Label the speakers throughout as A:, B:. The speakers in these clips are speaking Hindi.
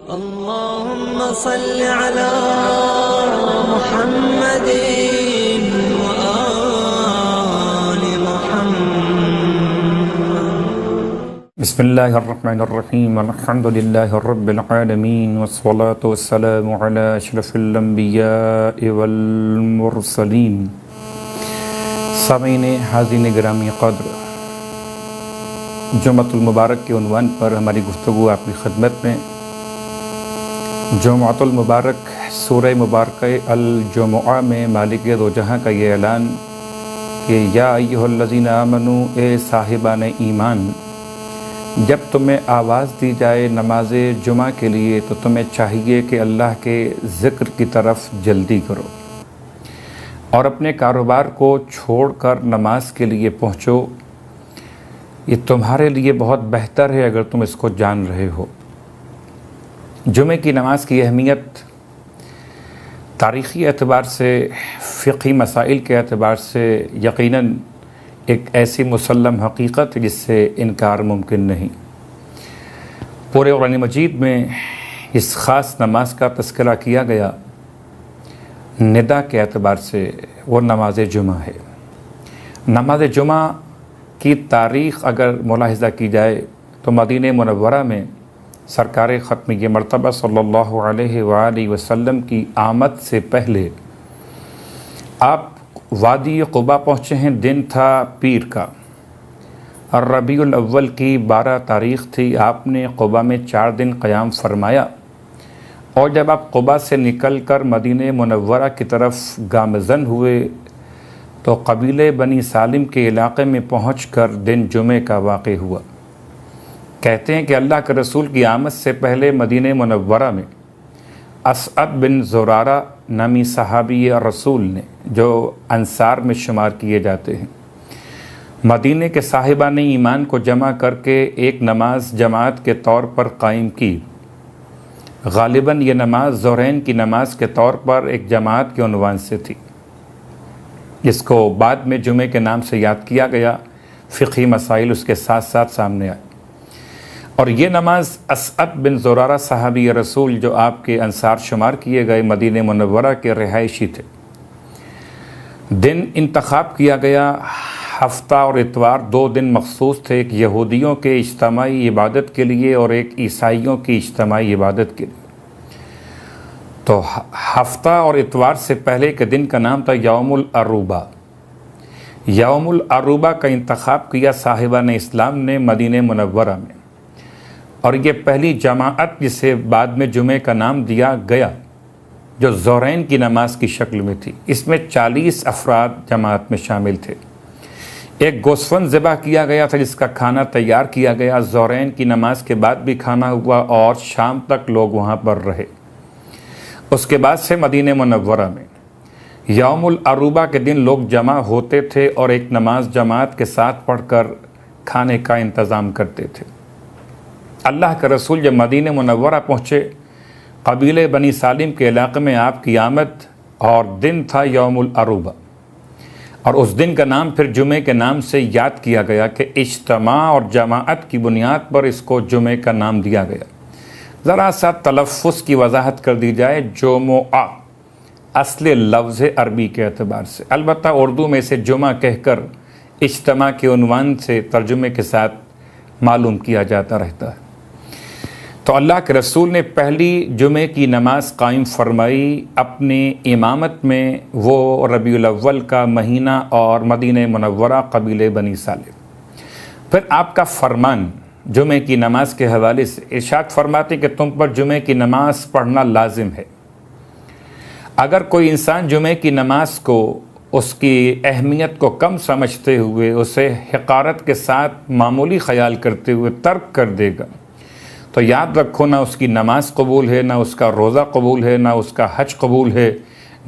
A: अल्लाहुम्मा सल्लि अला मुहम्मदिन व आलि मुहम्मद।
B: बिस्मिल्लाहिर्रहमानिर्रहीम अल्हम्दुलिल्लाहि रब्बिल आलमीन वस्सलातु वस्सलामु अला अशरफिल अंबिया'i वल मुरसलीन। सामीन हाज़िन गिरामी क़द्र, जुम्मतुल मुबारक के उन्वान पर हमारी गुफ्तगू आपकी खिदमत में। जुम्मतुल मुबारक सूरह मुबारक अल जुमुआ में मालिक दो जहाँ का ये ऐलान कि या अय्युहल्लज़ीना आमनू, ए साहिबान ईमान, जब तुम्हें आवाज़ दी जाए नमाज जुमा के लिए तो तुम्हें चाहिए कि अल्लाह के ज़िक्र की तरफ जल्दी करो और अपने कारोबार को छोड़कर नमाज के लिए पहुँचो। ये तुम्हारे लिए बहुत बेहतर है अगर तुम इसको जान रहे हो। जुमे की नमाज की अहमियत तारीख़ी एतबार से, फ़िक़ही मसाइल के एतबार से यकीनन एक ऐसी मुसल्लम हकीकत है जिससे इनकार मुमकिन नहीं। पूरे कुरान मजीद में इस ख़ास नमाज का तज़किरा किया गया निदा के एतबार से, वो नमाज जुमा है। नमाज जुमा की तारीख़ अगर मुलाहिज़ा की जाए तो मदीने मुनव्वरा में सरकार ख़त्म मर्तबा सल्लल्लाहु अलैहि वसल्लम की आमद से पहले आप वादी क़ुबा पहुँचे हैं। दिन था पीर का और रबीउल अव्वल की 12 तारीख़ थी। आपने क़ुबा में 4 दिन क़याम फरमाया और जब आप क़ुबा से निकल कर मदीने मुनव्वरा की तरफ गामज़न हुए तो कबीले बनी सालिम के इलाक़े में पहुँचकर दिन जुमे का वाक़या हुआ। कहते हैं कि अल्लाह के रसूल की आमद से पहले मदीने मुनव्वरा में असअद बिन ज़ुरारा नामी सहाबी रसूल ने, जो अंसार में शुमार किए जाते हैं, मदीने के साहिबान ईमान को जमा करके एक नमाज जमात के तौर पर कायम की। गालिबन ये नमाज ज़ोहरैन की नमाज के तौर पर एक जमात के उन्वान से थी, जिसको बाद में जुमे के नाम से याद किया गया। फ़िक़ही मसाइल उसके साथ साथ सामने आए और ये नमाज असअद बिन ज़ुरारा सहाबी रसूल, जो आपके अंसार शुमार किए गए, मदीने मुनव्वरा के रिहायशी थे। दिन इंतखाब किया गया, हफ्ता और इतवार 2 दिन मखसूस थे, एक यहूदियों के इज्तिमाई इबादत के लिए और एक ईसाइयों की इज्तिमाई इबादत के लिए। तो हफ्ता और इतवार से पहले के दिन का नाम था यौमुल अरूबा। यौमुल अरूबा का इंतखाब किया साहिबान इस्लाम ने मदीने मुनव्वरा में और ये पहली जमाअत जिसे बाद में जुमे का नाम दिया गया, जो ज़ोहरैन की नमाज की शक्ल में थी। इसमें 40 अफराद जमात में शामिल थे। एक गोस्फन ज़िबा किया गया था जिसका खाना तैयार किया गया। ज़ोहरैन की नमाज के बाद भी खाना हुआ और शाम तक लोग वहाँ पर रहे। उसके बाद से मदीने मुनव्वरा में यौमुल अरूबा के दिन लोग जमा होते थे और एक नमाज जमात के साथ पढ़कर खाने का इंतज़ाम करते थे। अल्लाह के रसूल जब मदीने मुनव्वरा पहुँचे, कबीले बनी सालिम के इलाक़े में आपकी आमद और दिन था यौमुल अरूबा और उस दिन का नाम फिर जुमे के नाम से याद किया गया कि इज्तिमा और जमाअत की बुनियाद पर इसको जुमे का नाम दिया गया। ज़रा सा तलफ़्फ़ुज़ की वजाहत कर दी जाए। जुमुआ असल लफ्ज़ अरबी के अतबार से, अलबत्ता उर्दू में इसे जुमा कहकर इज्तिमा के उन्वान से तर्जुमे के साथ मालूम किया जाता रहता है। तो अल्लाह के रसूल ने पहली जुमे की नमाज कायम फरमाई अपनी इमामत में, वो रबीउल अव्वल का महीना और मदीने मुनव्वरा कबीले बनी सालिम। फिर आपका फरमान जुमे की नमाज के हवाले से इरशाद फरमाते कि तुम पर जुमे की नमाज पढ़ना लाजिम है। अगर कोई इंसान जुमे की नमाज को उसकी अहमियत को कम समझते हुए, उसे हक़ारत के साथ मामूली ख़याल करते हुए तर्क कर देगा तो याद रखो, ना उसकी नमाज कबूल है, ना उसका रोज़ा कबूल है, ना उसका हज कबूल है,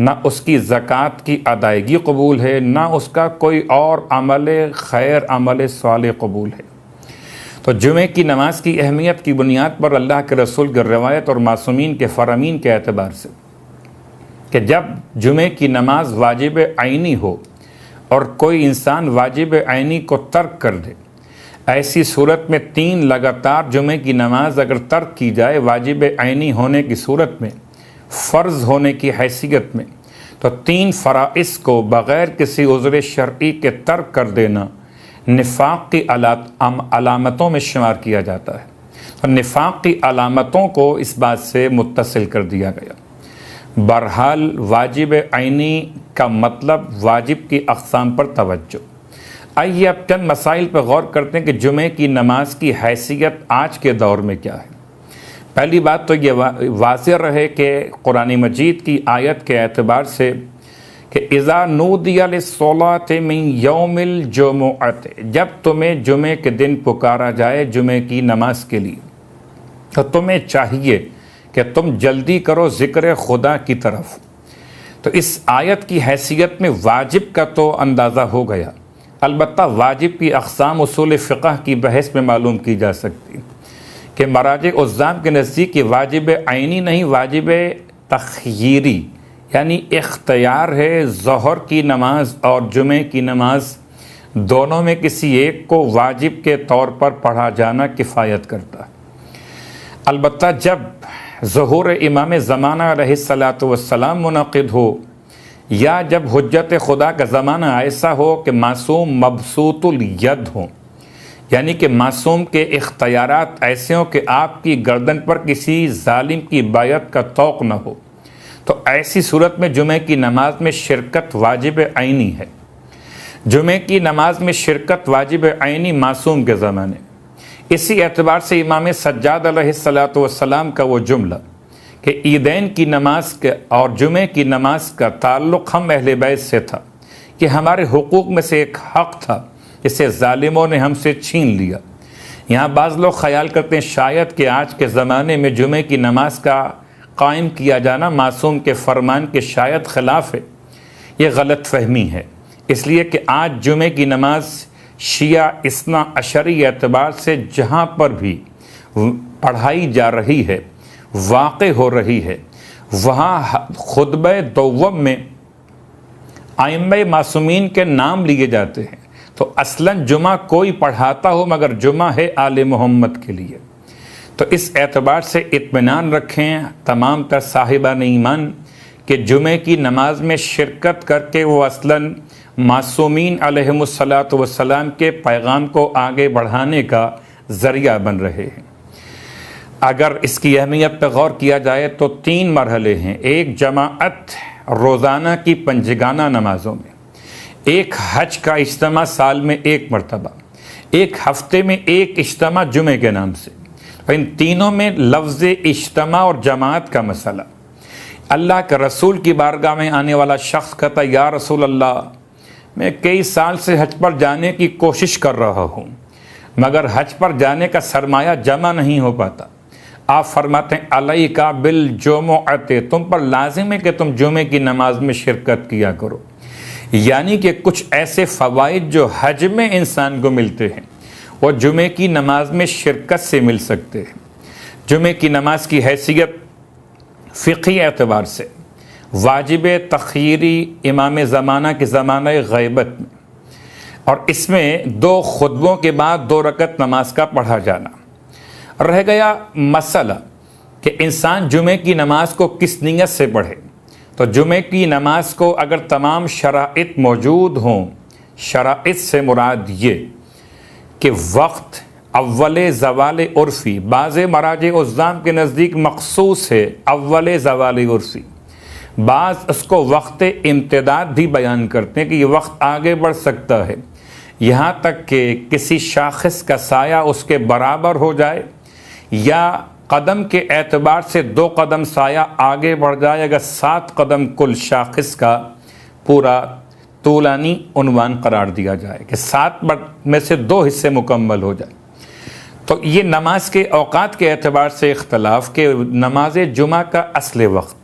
B: ना उसकी ज़कात की अदायगी कबूल है, ना उसका कोई और अमल खैर, अमल सालेह कबूल है। तो जुमे की नमाज की अहमियत की बुनियाद पर अल्लाह के रसूल की रवायत और मासूमीन के फ़रामीन के एतबार से कि जब जुमे की नमाज वाजिब आइनी हो और कोई इंसान वाजिब आइनी को तर्क कर दे, ऐसी सूरत में 3 लगातार जुमे की नमाज अगर तर्क की जाए वाजिब ऐनी होने की सूरत में, फ़र्ज़ होने की हैसियत में, तो 3 फ़राइज़ को बग़ैर किसी उज़्र शरई के तर्क कर देना निफ़ाक़ की अलामतों में शुमार किया जाता है। तो निफ़ाक़ की अलामतों को इस बात से मुत्तसिल कर दिया गया। बहरहाल वाजिब ऐनी का मतलब वाजिब की अक़साम पर तवज्जो। आइए अब चंद मसाइल पर गौर करते हैं कि जुमे की नमाज की हैसियत आज के दौर में क्या है। पहली बात तो ये वाज़ेह रहे कि कुरान मजीद की आयत के एतबार से कि इज़ा नूदिया लिस्सलाति मिन यौमिल जुमुअत, जब तुम्हें जुमे के दिन पुकारा जाए जुमे की नमाज के लिए, तो तुम्हें चाहिए कि तुम जल्दी करो ज़िक्र खुदा की तरफ। तो इस आयत की हैसियत में वाजिब का तो अंदाज़ा हो गया। अलबत्ता वाजिब की अक़साम उसूल फ़िक़ह की बहस में मालूम की जा सकती कि मराज उज़्ज़ाम के नज़दीक वाजिब ऐनी नहीं, वाजिब तख़यीरी यानी इख्तियार है। ज़ोहर की नमाज और जुमे की नमाज दोनों में किसी एक को वाजिब के तौर पर पढ़ा जाना किफ़ायत करता है। अलबत्ता जब ज़ुहूर इमाम ज़माना अलैहिस्सलातु वस्सलाम मुनक़िद हो या जब हुज्जत खुदा का ज़माना ऐसा हो कि मासूम मबसूतुल यद हो, यानी कि मासूम के इख्तियारात ऐसे हों कि आपकी गर्दन पर किसी जालिम की बायत का तौक़ न हो, तो ऐसी सूरत में जुमे की नमाज में शिरकत वाजिब ऐनी है। जुमे की नमाज में शिरकत वाजिब ऐनी मासूम के ज़माने। इसी एतबार से इमाम सज्जाद अलैहिस्सलातु वस्सलाम का वो जुमला कि ईदैन की नमाज के और जुमे की नमाज का ताल्लुक़ हम अहले बैत से था कि हमारे हुकूक में से एक हक़ था जिसे ज़ालिमों ने हमसे छीन लिया। यहाँ बाज़ लोग ख़याल करते हैं शायद कि आज के ज़माने में जुमे की नमाज का कायम किया जाना मासूम के फरमान के शायद ख़िलाफ़ है। ये गलत फहमी है, इसलिए कि आज जुमे की नमाज शिया इस्ना अशरी एतबार से जहाँ पर भी पढ़ाई जा रही है, वाक़ हो रही है, वहाँ खुतबे दोव्वम में आइम्मे मासूमीन के नाम लिए जाते हैं। तो असलन जुमा कोई पढ़ाता हो मगर जुमा है आले मोहम्मद के लिए। तो इस एतबार से इत्मीनान रखें तमाम तर साहिबान ईमान कि जुमे की नमाज में शिरकत करके वो असलन मासूमीन अलैहिमुस्सलातु वस्सलाम के पैगाम को आगे बढ़ाने का ज़रिया बन रहे हैं। अगर इसकी अहमियत पर गौर किया जाए तो 3 मरहले हैं। एक जमाअत रोज़ाना की पंजगाना नमाज़ों में, एक हज का इज्तिमा साल में 1 मरतबा, एक हफ्ते में 1 इज्तिमा जुमे के नाम से। इन तीनों में लफ्ज़ इज्तिमा और जमाअत का मसला। अल्लाह के रसूल की बारगाह में आने वाला शख्स कहता, या रसूल अल्लाह, मैं कई साल से हज पर जाने की कोशिश कर रहा हूँ मगर हज पर जाने का सरमाया जमा नहीं हो पाता। आप फरमाते हैं अलैका बिल जुमुअत, तुम पर लाजिम है कि तुम जुमे की नमाज में शिरकत किया करो। यानी कि कुछ ऐसे फ़वाइद जो हज में इंसान को मिलते हैं वो जुमे की नमाज में शिरकत से मिल सकते हैं। जुमे की नमाज की हैसियत फ़िक़ही एतबार से वाजिब तख़यीरी इमाम ज़माना के ज़माना ग़ैबत में, और इसमें 2 खुतबों के बाद 2 रकत नमाज का पढ़ा जाना। रह गया मसला कि इंसान जुमे की नमाज को किस नीयत से पढ़े। तो जुमे की नमाज को अगर तमाम शराइत मौजूद हों, शराइत से मुराद ये कि वक्त अव्वल ज़वाल उर्फ़ी, बाज़ मराज उज़्ज़ाम के नज़दीक मखसूस है अव्वल ज़वाल उर्फ़ी, बाज़ उसको वक्त इम्तिदाद भी बयान करते हैं कि ये वक्त आगे बढ़ सकता है, यहाँ तक कि किसी शाख़िस का साया उसके बराबर हो जाए या कदम के एतबार से 2 कदम साया आगे बढ़ जाए, अगर 7 कदम कुल शाख़िस का पूरा तूलानी उन्वान करार दिया जाए कि 7 में से 2 हिस्से मुकम्मल हो जाए। तो ये नमाज के औकात के एतबार से इख्तलाफ के नमाज जुमा का असले वक्त,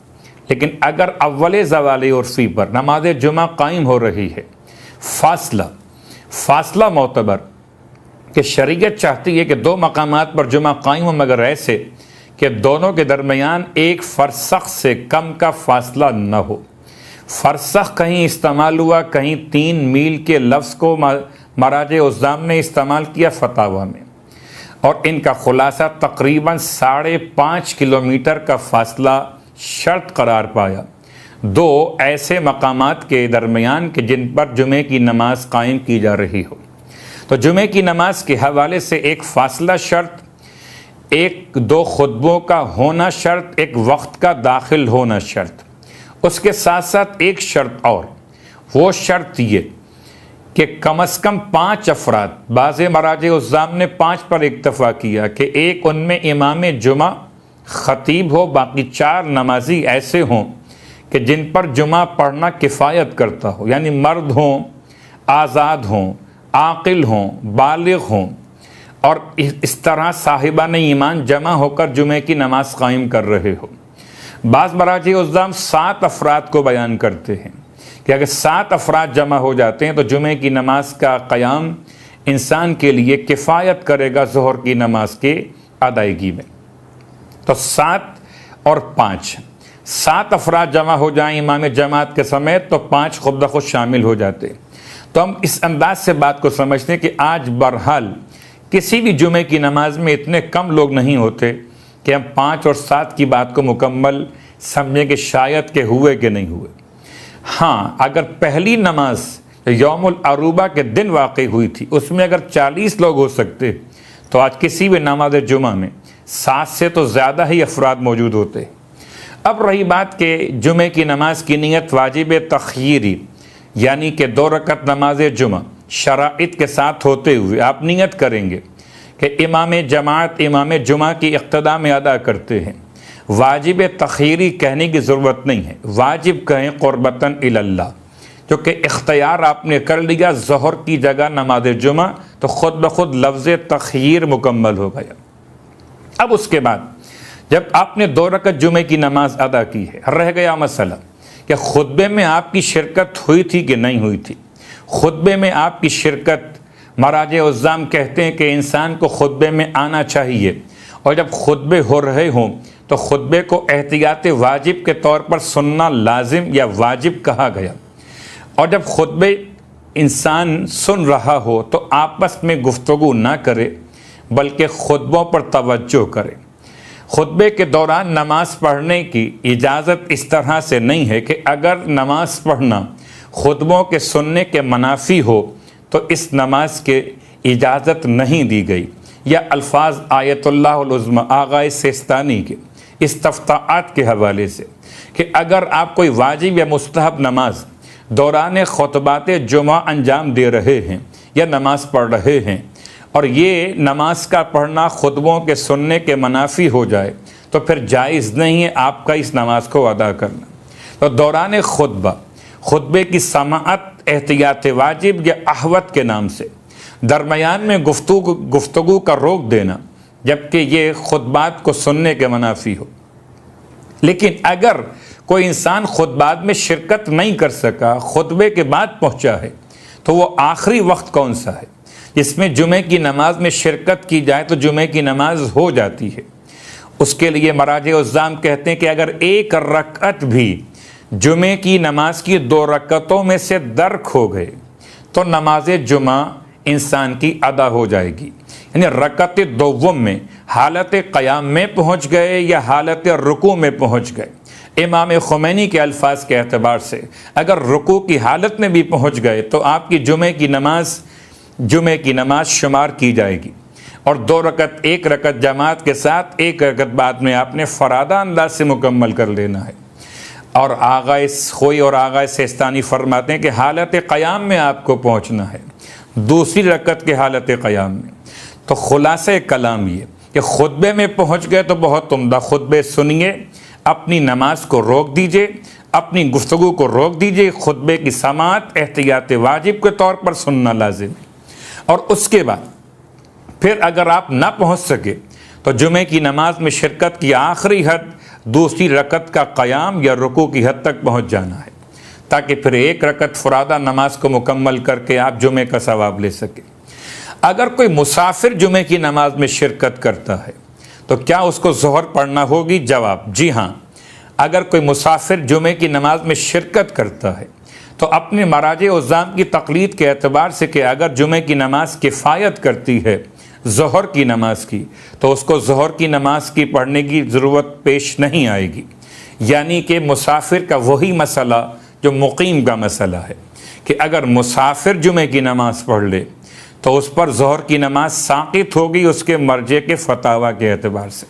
B: लेकिन अगर अव्वल ज़वाल उर्फ़ी पर नमाज जुमा कायम हो रही है, फासला मोतबर कि शरीयत चाहती है कि 2 मकामात पर जुमा कायम हो मगर ऐसे कि दोनों के दरमियान 1 फ़रसख़ से कम का फ़ासला न हो। फ़रसख़ कहीं इस्तेमाल हुआ, कहीं 3 मील के लफ्ज़ को महाराज उज़्ज़ाम ने इस्तेमाल किया फतावा में, और इनका खुलासा तकरीबन 5.5 किलोमीटर का फासला शर्त करार पाया दो ऐसे मकामात के दरमियान के जिन पर जुमे की नमाज कायम की जा रही हो। तो जुमे की नमाज के हवाले से एक फासला शर्त, एक दो खुतबों का होना शर्त, एक वक्त का दाखिल होना शर्त, उसके साथ साथ एक शर्त और, वो शर्त ये कि कम अज़ कम 5 अफराद, बाज़ महाराज उज़्ज़ाम ने 5 पर इक्तफ़ा किया कि एक उनमें इमाम जुमा ख़तीब हो, बाकी 4 नमाजी ऐसे हों कि जिन पर जुमा पढ़ना किफ़ायत करता हो, यानी मर्द हों, आज़ाद हों, आकिल हों, बालिग हों, और इस तरह साहिबान ईमान जमा होकर जुमे की नमाज कायम कर रहे हो। बाज़ महाराज उज़्ज़ाम 7 अफराद को बयान करते हैं कि अगर 7 अफराद जमा हो जाते हैं तो जुमे की नमाज का क़याम इंसान के लिए किफ़ायत करेगा ज़ोहर की नमाज के अदायगी में। तो 7 और 5, 7 अफराद जमा हो जाएं इमाम जमात के समय तो 5 खुद ब खुद शामिल हो जाते। तो हम इस अंदाज से बात को समझते हैं कि आज बहरहाल किसी भी जुमे की नमाज में इतने कम लोग नहीं होते कि हम 5 और 7 की बात को मुकम्मल समझें कि शायद के हुए कि नहीं हुए। हाँ, अगर पहली नमाज यौमुल अरूबा के दिन वाक़ई हुई थी, उसमें अगर 40 लोग हो सकते तो आज किसी भी नमाज जुमा में 7 से तो ज़्यादा ही अफराद मौजूद होते। अब रही बात कि जुमे की नमाज की नीयत वाजिब तख़यीरी, यानी कि 2 रकत नमाज जुमा शराइत के साथ होते हुए आप नीयत करेंगे कि इमाम जमात इमाम जुमा की इक़्तिदा में अदा करते हैं। वाजिब तख़यीरी कहने की ज़रूरत नहीं है, वाजिब कहें क़ुर्बतन इलल्लाह, क्योंकि इख्तियार आपने कर लिया ज़ोहर की जगह नमाज जुमा, तो ख़ुद ब खुद लफ्ज़ तख़यीर मुकम्मल हो गया। अब उसके बाद जब आपने 2 रकत जुमे की नमाज अदा की है, रह गया मसला कि खुतबे में आपकी शिरकत हुई थी कि नहीं हुई थी। खुतबे में आपकी शिरकत, महाराज उज़्ज़ाम कहते हैं कि इंसान को खुतबे में आना चाहिए, और जब खुतबे हो रहे हों तो खुतबे को एहतियात वाजिब के तौर पर सुनना लाजिम या वाजिब कहा गया। और जब खुतबे इंसान सुन रहा हो तो आपस में गुफ्तगू ना करे, बल्कि खुतबों पर तवज्जो करे। खुतबे के दौरान नमाज पढ़ने की इजाज़त इस तरह से नहीं है कि अगर नमाज पढ़ना खुतबों के सुनने के मनाफी हो तो इस नमाज के इजाज़त नहीं दी गई, या अल्फाज आयतुल्लाहुल उज़्मा आग़ाए सिस्तानी के इस्तफ़्ताआत के हवाले से कि अगर आप कोई वाजिब या मुस्तहब नमाज दौरान खुतबात जुमा अंजाम दे रहे हैं या नमाज पढ़ रहे हैं और ये नमाज का पढ़ना खुतबों के सुनने के मनाफी हो जाए तो फिर जायज़ नहीं है आपका इस नमाज को अदा करना। तो दौरान खुतबे की समाअत एहतियात वाजिब या अहवत के नाम से दरमियान में गुफ्तगू का रोक देना, जबकि ये खुतबात को सुनने के मनाफी हो। लेकिन अगर कोई इंसान खुतबात में शिरकत नहीं कर सका, खुतबे के बाद पहुँचा है, तो वो आखिरी वक्त कौन सा है जिसमें जुमे की नमाज में शिरकत की जाए तो जुमे की नमाज हो जाती है। उसके लिए महाराज उज़्ज़ाम कहते हैं कि अगर 1 रकअत भी जुमे की नमाज की 2 रकअतों में से दर्क हो गए तो नमाज जुमा इंसान की अदा हो जाएगी। यानी रकअत दोव्वम में हालत क़याम में पहुँच गए या हालत रुकू में पहुँच गए। इमाम खुमैनी के अल्फाज के एतबार से अगर रुकू की हालत में भी पहुँच गए तो आपकी जुमे की नमाज शुमार की जाएगी, और 2 रकत 1 रकत जमात के साथ 1 रकत बाद में आपने फरादा अंदाज से मुकम्मल कर लेना है। और आग़ाए खोई और आग़ाए सिस्तानी फरमाते हैं कि हालत क़याम में आपको पहुँचना है, दूसरी रकत के हालत क़याम में। तो खुलासा कलाम ये कि खुतबे में पहुँच गए तो बहुत उम्दा, खुतबे सुनिए, अपनी नमाज को रोक दीजिए, अपनी गुफ्तगू को रोक दीजिए। खुतबे की समाअत एहतियात वाजिब के तौर पर सुनना लाजिम है। और उसके बाद फिर अगर आप ना पहुँच सके तो जुमे की नमाज में शिरकत की आखिरी हद दूसरी रकत का क़याम या रुकू की हद तक पहुँच जाना है, ताकि फिर 1 रकत फुरादा नमाज को मुकम्मल करके आप जुमे का सवाब ले सके। अगर कोई मुसाफिर जुमे की नमाज में शिरकत करता है तो क्या उसको ज़ोहर पढ़ना होगी? जवाब जी हाँ। अगर कोई मुसाफिर जुमे की नमाज में शिरकत करता है तो अपने मराजे उज़्ज़ाम की तक़लीद के एतबार से कि अगर जुमे की नमाज किफ़ायत करती है ज़ोहर की नमाज की, तो उसको ज़ोहर की नमाज की पढ़ने की ज़रूरत पेश नहीं आएगी। यानी कि मुसाफिर का वही मसला जो मुकीम का मसला है कि अगर मुसाफिर जुमे की नमाज पढ़ ले तो उस पर ज़ोहर की नमाज साक़ित होगी उसके मर्जे के फतावा के एतबार से।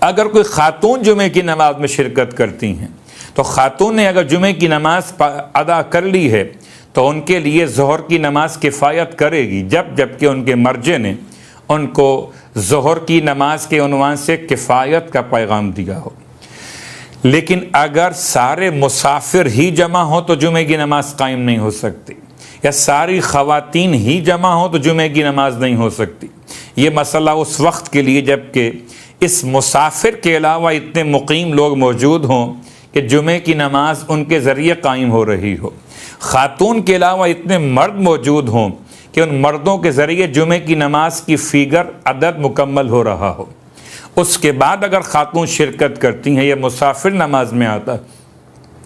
B: अगर कोई ख़ातून जुमे की नमाज में शिरकत करती हैं तो ख़ातून ने अगर जुमे की नमाज अदा कर ली है तो उनके लिए ज़ोहर की नमाज किफ़ायत करेगी, जबकि उनके मर्जे ने उनको ज़ोहर की नमाज के उन्वान से किफ़ायत का पैगाम दिया हो। लेकिन अगर सारे मुसाफिर ही जमा हो तो जुमे की नमाज कायम नहीं हो सकती, या सारी ख़वातीन ही जमा हो तो जुमे की नमाज नहीं हो सकती। ये मसला उस वक्त के लिए जबकि इस मुसाफिर के अलावा इतने मुकीम लोग मौजूद हों कि जुमे की नमाज उनके ज़रिए कायम हो रही हो, ख़ातून के अलावा इतने मर्द मौजूद हों कि उन मर्दों के ज़रिए जुमे की नमाज की फ़िगर अदद मुकम्मल हो रहा हो। उसके बाद अगर ख़ातून शिरकत करती हैं या मुसाफिर नमाज में आता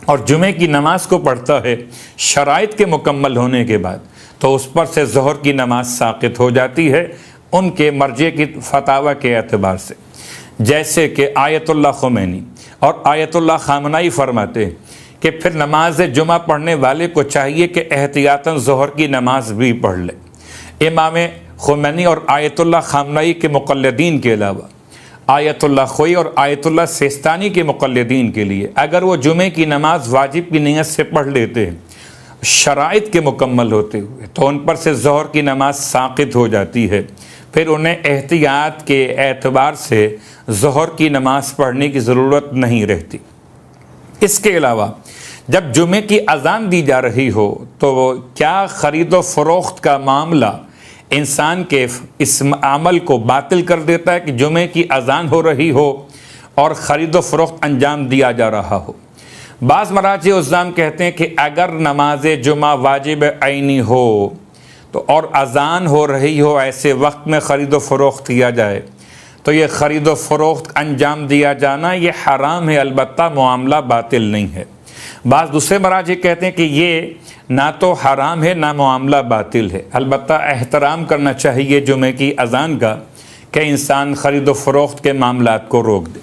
B: और जुमे की नमाज को पढ़ता है शराइत के मुकम्मल होने के बाद, तो उस पर से ज़ोहर की नमाज साक़ित हो जाती है उनके मर्जे की फतावा के एतबार से। जैसे कि आयतुल्लाह ख़ुमैनी और आयतुल्लाह ख़ामनाई फरमाते हैं कि फिर नमाज जुमा पढ़ने वाले को चाहिए कि एहतियातन ज़ोहर की नमाज भी पढ़ ले। इमाम ख़ुमैनी और आयतुल्लाह ख़ामनाई के मुक़ल्लिदीन के अलावा आयतुल्लाह खोई और आयतुल्लाह सिस्तानी के मुक़ल्लिदीन के लिए अगर वो जुमे की नमाज वाजिब की नीयत से पढ़ लेते हैं शराइत के मुकम्मल होते हुए, तो उन पर से ज़ोहर की नमाज साक़ित हो जाती है। फिर उन्हें एहतियात के एतबार से ज़ोहर की नमाज पढ़ने की ज़रूरत नहीं रहती। इसके अलावा जब जुमे की अज़ान दी जा रही हो तो क्या ख़रीद व फ़रोख्त का मामला इंसान के इस अमल को बातिल कर देता है कि जुमे की अज़ान हो रही हो और ख़रीद व फ़रोख्त अंजाम दिया जा रहा हो? बाज़ मराजे उज़्ज़ाम कहते हैं कि अगर नमाज जुमा वाजिब ऐनी हो तो और अज़ान हो रही हो, ऐसे वक्त में ख़रीद व फ़रोख्त किया जाए तो ये ख़रीद व फ़रोख्त अंजाम दिया जाना ये हराम है, अलबत्ता मामला बातिल नहीं है। बाज़ दूसरे मराजे कहते हैं कि ये ना तो हराम है ना मामला बातिल है, अलबत्ता एहतराम करना चाहिए जुमे की अज़ान का कि इंसान ख़रीद व फ़रोख्त के मामलात को रोक दे।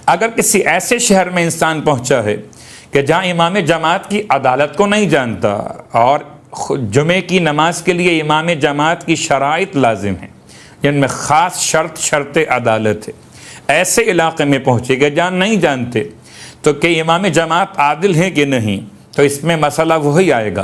B: अगर किसी ऐसे शहर में इंसान पहुँचा है कि जहाँ इमाम जमात की अदालत को नहीं जानता और जुमे की नमाज के लिए इमाम जमात की शराइत लाजिम है जिनमें ख़ास शर्त अदालत है, ऐसे इलाक़े में पहुँचेगा जहाँ नहीं जानते तो कि इमाम जमात आदिल है कि नहीं, तो इसमें मसला वही आएगा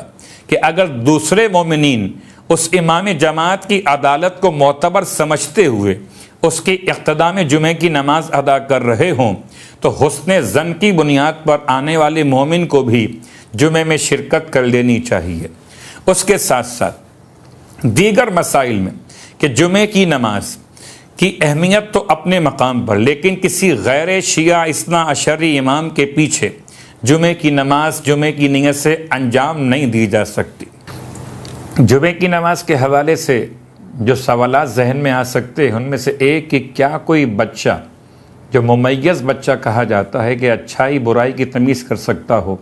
B: कि अगर दूसरे मोमिनीन उस इमाम जमात की अदालत को मोतबर समझते हुए उसकी इक़्तिदा में जुमे की नमाज अदा कर रहे हों तो हुस्न ज़न की बुनियाद पर आने वाले मोमिन को भी जुमे में शिरकत कर लेनी चाहिए। उसके साथ साथ दीगर मसाइल में कि जुमे की नमाज की अहमियत तो अपने मकाम पर, लेकिन किसी गैर शिया इस्ना अशरी इमाम के पीछे जुमे की नमाज जुमे की नीयत से अंजाम नहीं दी जा सकती। जुमे की नमाज के हवाले से जो सवालात जहन में आ सकते हैं उनमें से एक कि क्या कोई बच्चा जो मुमय्यज़ बच्चा कहा जाता है कि अच्छाई बुराई की तमीज़ कर सकता हो,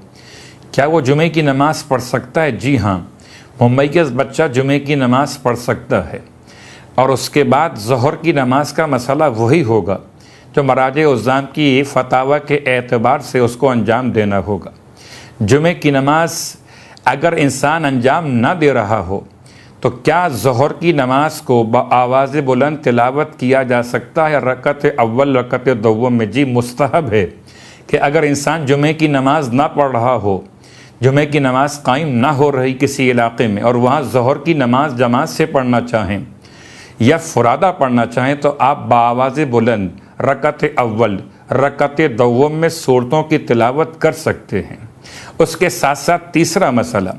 B: क्या वो जुमे की नमाज़ पढ़ सकता है? जी हाँ, मुमय्यज़ बच्चा जुमे की नमाज़ पढ़ सकता है और उसके बाद ज़ोहर की नमाज का मसला वही होगा जो मराजे उज़्ज़ाम की फतावा के एतबार से उसको अंजाम देना होगा। जुमे की नमाज अगर इंसान अंजाम ना दे रहा हो तो क्या ज़ोहर की नमाज को आवाज़ बुलंद तिलावत किया जा सकता है? रकत अव्वल रकत दोम में जी मुस्तहब है कि अगर इंसान जुमे की नमाज ना पढ़ रहा हो, जुमे की नमाज कायम ना हो रही किसी इलाक़े में और वहाँ ज़ोहर की नमाज जमात से पढ़ना चाहें या फुरादा पढ़ना चाहें तो आप बाआवाज़ बुलंद रकत अव्वल रकत दोम में सूरतों की तिलावत कर सकते हैं। उसके साथ साथ तीसरा मसला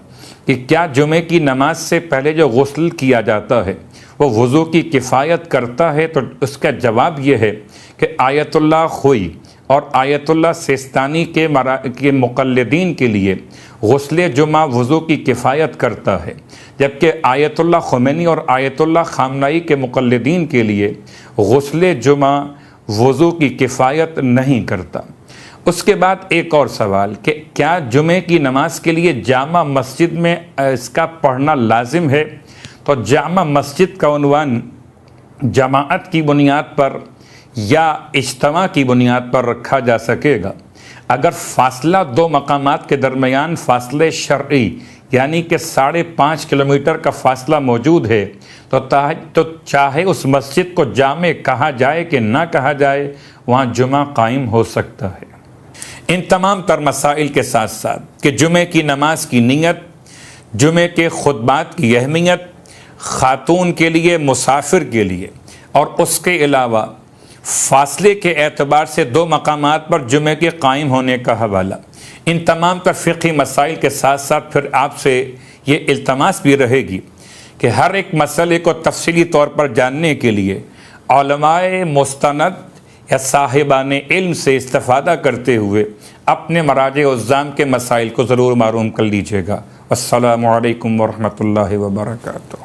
B: कि क्या जुमे की नमाज से पहले जो गुस्ल किया जाता है वो वज़ू की किफ़ायत करता है? तो उसका जवाब ये है कि आयतुल्लाह खोई और आयतुल्लाह सिस्तानी के मुक़ल्लिदीन के लिए गुस्ल जुमा वज़ू की किफ़ायत करता है, जबकि आयतुल्लाह ख़ुमैनी और आयतुल्लाह ख़ामनाई के मुक़ल्लिदीन के लिए गुस्ल जुमा वज़ू की किफ़ायत नहीं करता। उसके बाद एक और सवाल कि क्या जुमे की नमाज के लिए जामा मस्जिद में इसका पढ़ना लाजिम है? तो जामा मस्जिद का उन्वान जमाअत की बुनियाद पर या इज्तिमा की बुनियाद पर रखा जा सकेगा। अगर फासला दो मकामात के दरमियान फासले शरई यानी कि 5.5 किलोमीटर का फासला मौजूद है तो चाहे उस मस्जिद को जामे कहा जाए कि ना कहा जाए, वहाँ जुमा कायम हो सकता है। इन तमाम तर मसाइल के साथ साथ कि जुमे की नमाज की नीयत, जुमे के खुतबात की अहमियत, ख़ातून के लिए, मुसाफिर के लिए, और उसके अलावा फासले के एतबार से दो मकामात पर जुमे के कायम होने का हवाला, इन तमाम तर फ़िक़ही मसाइल के साथ साथ फिर आपसे ये इल्तमास भी रहेगी कि हर एक मसले को तफसीली तौर पर जानने के लिए उलमाए मुस्तनद या साहिबान इल्म से इस्तिफ़ादा करते हुए अपने मराजे उज़्ज़ाम के मसाइल को ज़रूर मालूम कर लीजिएगा। अस्सलामु अलैकुम वरहमतुल्लाहि वबरकातुहू।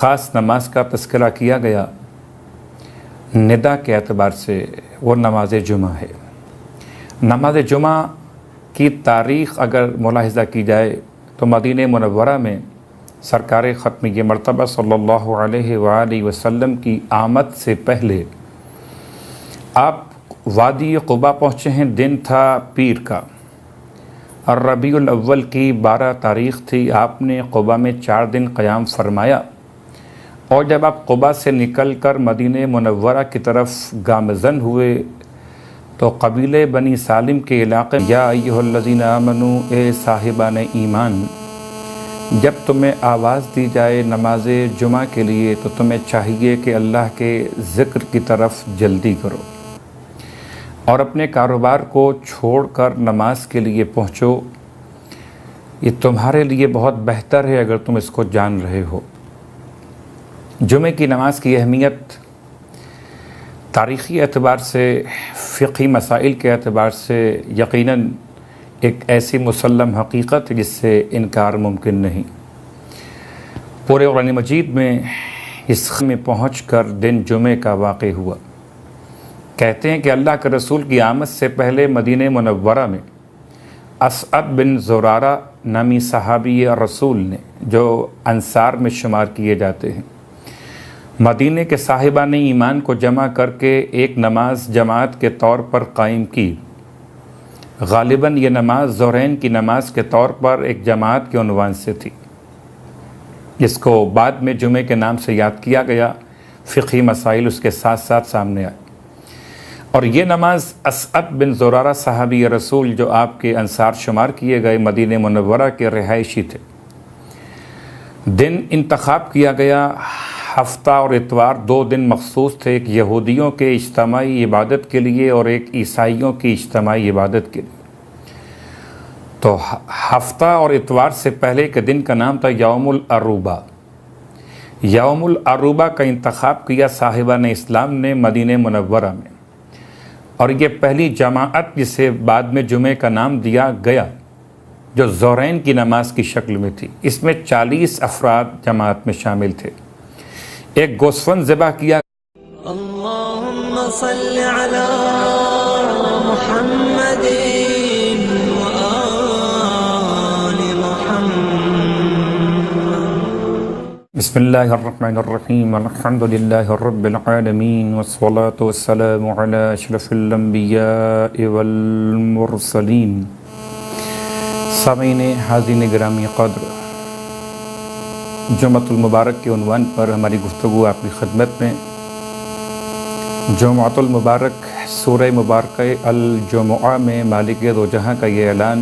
B: ख़ास नमाज का तज़किरा किया गया निदा के एतबार से, वो नमाज जुमा है। नमाज जुमा की तारीख़ अगर मुलाहिज़ा की जाए तो मदीने मुनव्वरा में सरकार ख़त्मी मर्तबा सल्लल्लाहु अलैहि वसल्लम की आमद से पहले आप वादी क़ुबा पहुँचे हैं। दिन था पीर का और रबीउल अव्वल की 12 तारीख़ थी। आपने क़ुबा में 4 दिन क़याम फरमाया और जब आप क़ुबा से निकल कर मदीने मुनव्वरा की तरफ गामज़न हुए तो कबीले बनी सालिम के इलाक़े या अय्युहल्लज़ीना आमनू, ए साहिबान ईमान, जब तुम्हें आवाज़ दी जाए नमाज जुमा के लिए तो तुम्हें चाहिए कि अल्लाह के ज़िक्र की तरफ जल्दी करो और अपने कारोबार को छोड़कर नमाज के लिए पहुँचो। ये तुम्हारे लिए बहुत बेहतर है अगर तुम इसको जान रहे हो। जुमे की नमाज की अहमियत तारीख़ी एतबार से, फ़िक़ही मसाइल के एतबार से यकीनन एक ऐसी मुसल्लम हकीकत है जिससे इनकार मुमकिन नहीं। पूरे कुरान मजीद में इस में पहुँच कर दिन जुमे का वाक़या हुआ। कहते हैं कि अल्लाह के रसूल की आमद से पहले मदीने मुनव्वरा में असअद बिन ज़ुरारा नामी सहाबी रसूल ने, जो अंसार में शुमार किए जाते हैं, मदीने के साहिबान ईमान को जमा करके एक नमाज जमात के तौर पर कायम की। गालिबन ये नमाज ज़ोहरैन की नमाज के तौर पर एक जमात के उन्वान से थी, जिसको बाद में जुमे के नाम से याद किया गया। फ़िक़ही मसाइल उसके साथ साथ सामने आए और ये नमाज असअद बिन ज़ुरारा सहाबी रसूल, जो आपके अंसार शुमार किए गए, मदीने मुनव्वरा के रिहायशी थे। दिन इंतखाब किया गया, हफ्ता और इतवार 2 दिन मखसूस थे, एक यहूदियों के इज्तिमाई इबादत के लिए और एक ईसाइयों की इज्तिमाई इबादत के लिए। तो हफ्ता और इतवार से पहले के दिन का नाम था यौमुल अरूबा। यौमुल अरूबा का इंतखाब किया साहिबान इस्लाम ने मदीने मुनव्वरा में, और ये पहली जमाअत जिसे बाद में जुमे का नाम दिया गया, जो ज़ोहरैन की नमाज की शक्ल में थी। इसमें 40 अफराद जमात में शामिल थे। एक गोस्फन ज़िबा किया।
A: अल्लाहुम्मा सल्लि अला मुहम्मदिन व आलि मुहम्मद।
B: बिस्मिल्लाहिर्रहमानिर्रहीम, अल्हम्दुलिल्लाहि रब्बिल आलमीन वस्सलातु वस्सलामु अला अशरफिल अंबिया'i वल मुरसलीन। सामीन हाज़िन गिरामी क़द्र, जुम्मतुल मुबारक के उन्वान पर हमारी गुफ्तगू आपकी खिदमत में। जुम्मतुल मुबारक सूरह मुबारक अल जुमुआ में मालिक दो जहां का ये ऐलान